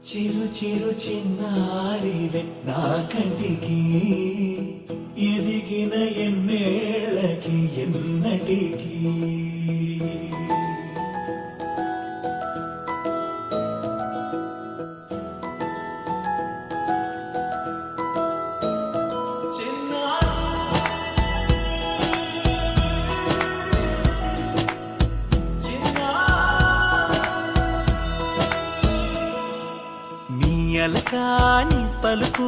చిరు చిరు చిన్నారివే నా కంటికి ఎదిగిన ఎన్నేళ్ళకి ఎన్నటికి అలకాని పలుకు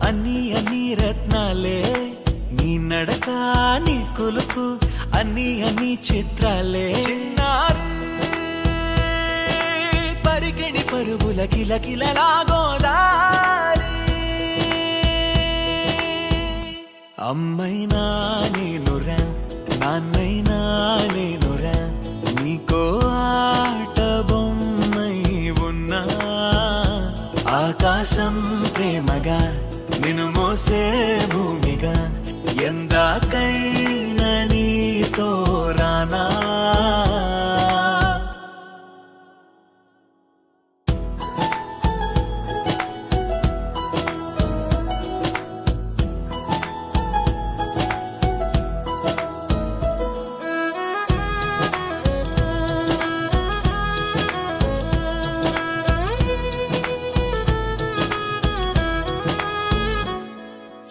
అన్ని రత్నాలే నీ నడకాని కొలుకు అన్ని చిత్రాలే చిన్నారు పరికిణి పరుగుల కిలకిలలాగోదారి అమ్మైనా నేనురా నాన్నైనా నేనురా నీకో ఆట బొమ్మై ఉన్నా ఆకాశం ప్రేమగా నిన్ను మోసే భూమిగా ఎందాకైనా నీతో రానా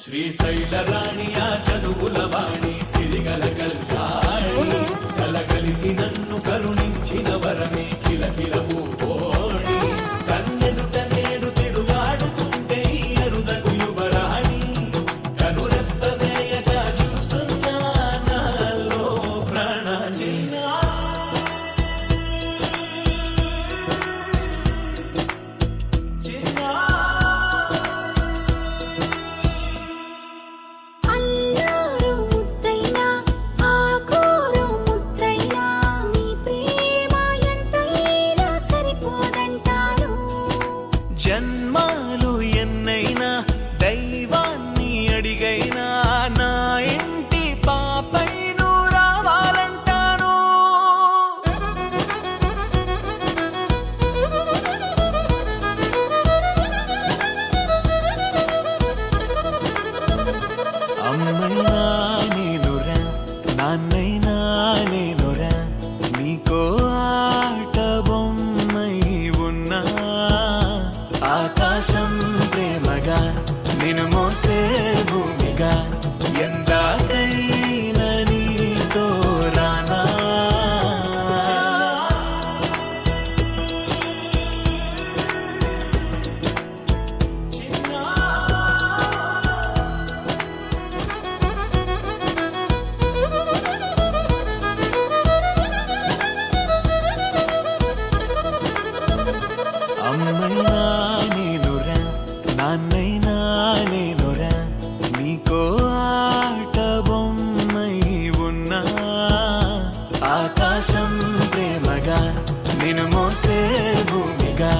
శ్రీశైల రాణియా చదువుల వాణి సిరిగల కల్యాణి కలగలిసి నన్ను కరుణించిన వరమే కిలకిల పూకోణి కన్నెదుట నేడు తిరుగాడుతుంటే అరుదకు యువరాణి కనురెప్ప వేయగా చూస్తున్నా నాలో ప్రాణ జన్మాలు ఎన్నైనా దైవాన్ని అడిగైనా నా ఇంటి పాపై నువ్వు రావాలంటాను అమ్మైనా నేనురా నాన్నైనా నేనురా నీకో ఆట బొమ్మై ఉన్నా ఆకాశం ప్రేమగా నిన్ను మోసే భూమిగా ఎందాకైనా నీతో రానా అమ్మైనా నేనురా నాన్నైనా నేనురా నీకో ఆట బొమ్మై ఉన్నా ఆకాశం ప్రేమగా నిన్ను మోసే భూమిగా